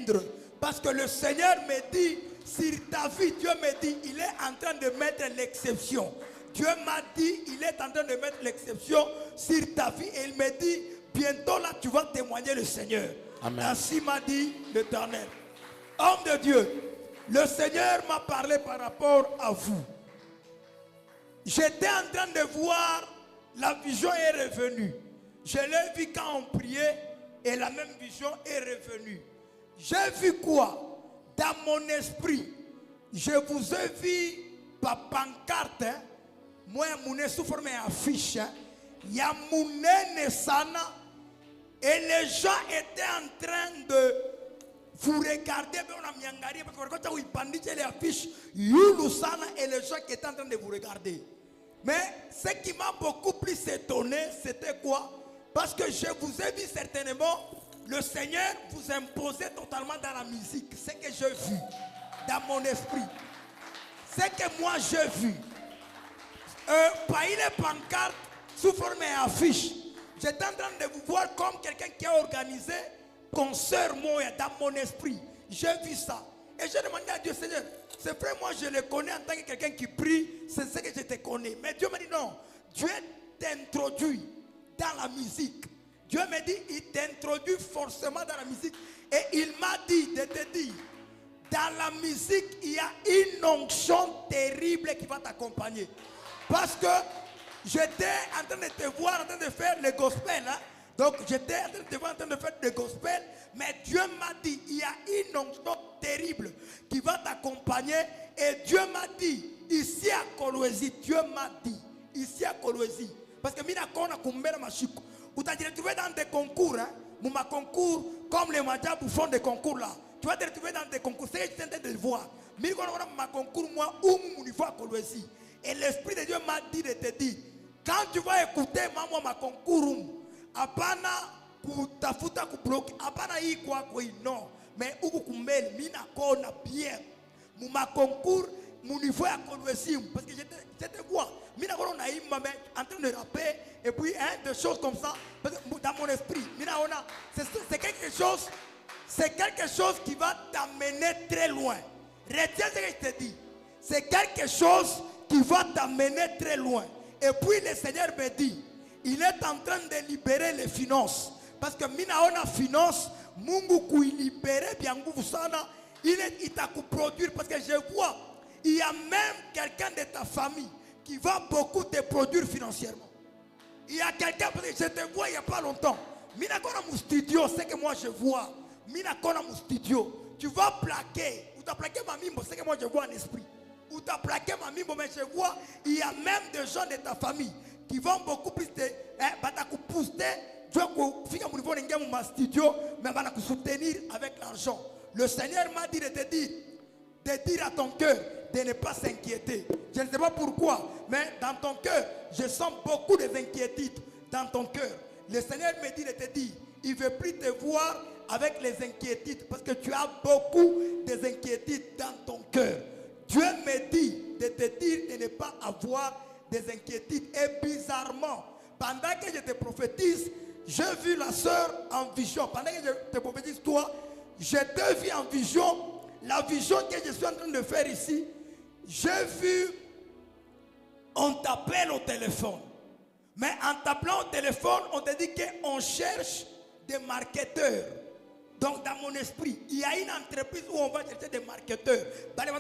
atteindre. Parce que le Seigneur me dit, sur ta vie, Dieu me dit, il est en train de mettre l'exception. Dieu m'a dit, il est en train de mettre l'exception sur ta vie. Et il me dit, bientôt là, tu vas témoigner le Seigneur. Amen. Ainsi m'a dit l'Éternel. Homme de Dieu, le Seigneur m'a parlé par rapport à vous. J'étais en train de voir, la vision est revenue. Je l'ai vu quand on priait et la même vision est revenue. J'ai vu quoi? Dans mon esprit, je vous ai vu par pancarte. Moi, je suis sous forme d'affiche. Il y a mon sana. Et les gens étaient en train de vous regarder. Parce que quand ils pendaient les affiches, et les gens qui étaient en train de vous regarder. Mais ce qui m'a beaucoup plus étonné, c'était quoi? Parce que je vous ai vu certainement, le Seigneur vous imposait totalement dans la musique. Ce que j'ai vu dans mon esprit. Ce que moi j'ai vu. Par les pancartes sous forme d'affiche. J'étais en train de vous voir comme quelqu'un qui a organisé concert moi dans mon esprit. J'ai vu ça. Et j'ai demandé à Dieu, Seigneur, c'est vrai, moi je le connais en tant que quelqu'un qui prie, c'est ce que je te connais. Mais Dieu m'a dit non, Dieu t'introduit dans la musique. Dieu m'a dit, il t'introduit forcément dans la musique. Et il m'a dit de te dire, dans la musique, il y a une onction terrible qui va t'accompagner. Parce que j'étais en train de te voir en train de faire le gospel. Hein? Donc j'étais en train de te voir en train de faire le gospel. Mais Dieu m'a dit, il y a une onction terrible qui va t'accompagner. Et Dieu m'a dit, ici à Kolwezi, Dieu m'a dit, ici à Kolwezi. Parce que mina kona kumbera mashiko. Vous t'as retrouvé dans des concours, hein? Mouma concours, comme les Madjabou font des concours là. Tu vas te retrouver dans des concours. C'est ce que je suis en train de voir. Mais quand on a ma concours, moi, où mon niveau à Kolwezi. Et l'Esprit de Dieu m'a dit de te dire, quand tu vas écouter maman ma concours, apana kutafuta kubloquer, apana yi kwa non, mais uku kumbele mina kona bien. Ma concours, mon niveau à Kolwezi, parce que j'étais quoi? Mina kona na imba mais en train de rapper et puis hein, des choses comme ça, parce que dans mon esprit, mina ona, c'est quelque chose qui va t'amener très loin. Retiens ce que je te dis. C'est quelque chose qui va t'amener très loin. Et puis le Seigneur me dit, il est en train de libérer les finances. Parce que mina ona finance, mungu kui libérer bien nguvu sana, il t'a produire. Parce que je vois, il y a même quelqu'un de ta famille qui va beaucoup te produire financièrement. Il y a quelqu'un, parce que je te vois il n'y a pas longtemps. Mina kona mon studio, c'est que moi je vois. Mina kona mon studio. Tu vas plaquer, ou tu as plaqué ma mimbo, c'est que moi je vois en esprit. Ou tu as plaqué ma mimbo, mais je vois, il y a même des gens de ta famille qui vont beaucoup plus te pousser. Tu vas finir mon niveau de mon studio, mais va soutenir avec l'argent. Le Seigneur m'a dit de te dire, de dire à ton cœur de ne pas s'inquiéter. Je ne sais pas pourquoi, mais dans ton cœur, je sens beaucoup d'inquiétudes dans ton cœur. Le Seigneur me dit de te dire, il ne veut plus te voir avec les inquiétudes parce que tu as beaucoup d'inquiétudes dans ton cœur. Dieu me dit de te dire de ne pas avoir des inquiétudes. Et bizarrement, pendant que je te prophétise, j'ai vu la sœur en vision. Pendant que je te prophétise toi, je te vis en vision. La vision que je suis en train de faire ici, j'ai vu, on t'appelle au téléphone. Mais en t'appelant au téléphone, on te dit qu'on cherche des marketeurs. Donc dans mon esprit, il y a une entreprise où on va chercher des marketeurs. Parce que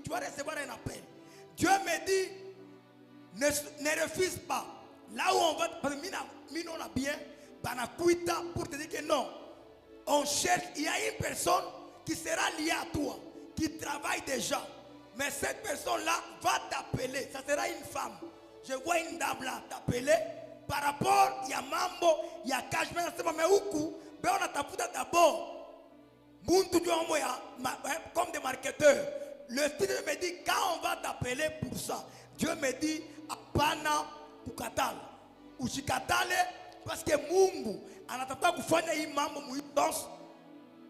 tu vas recevoir un appel. Dieu me dit, ne refuse pas. Là où on va, parce que on a bien, pour te dire que non. On cherche, il y a une personne qui sera liée à toi, qui travaille déjà. Mais cette personne-là va t'appeler. Ça sera une femme. Je vois une dame là t'appeler. Par rapport, il y a Mambo, il y a Kajmer, mais où on a tapé d'abord. Comme des marketeurs. Le Seigneur me dit, quand on va t'appeler pour ça, Dieu me dit, apana kukatal. Ushikatale, parce que Mungu, anataka kufanya hii mambo muitos.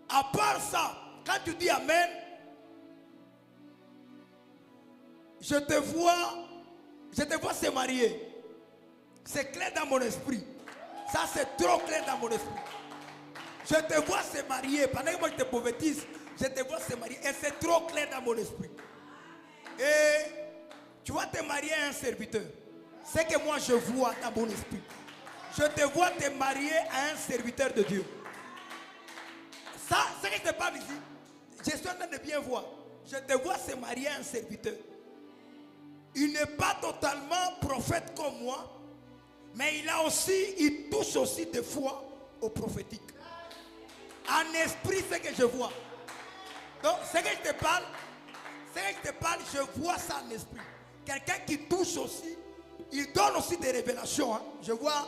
À part ça, quand tu dis Amen, je te vois se marier. C'est clair dans mon esprit. Ça, c'est trop clair dans mon esprit. Je te vois se marier. Pendant que moi je te prophétise, je te vois se marier. Et c'est trop clair dans mon esprit. Et tu vas te marier à un serviteur. C'est que moi je vois dans mon esprit. Je te vois te marier à un serviteur de Dieu. Ça, c'est que je te parle ici. Je suis en train de bien voir. Je te vois se marier à un serviteur. Il n'est pas totalement prophète comme moi, mais il touche aussi des fois au prophétique. En esprit, c'est que je vois. Donc, c'est que je te parle, je vois ça en esprit. Quelqu'un qui touche aussi, il donne aussi des révélations. Hein. Je vois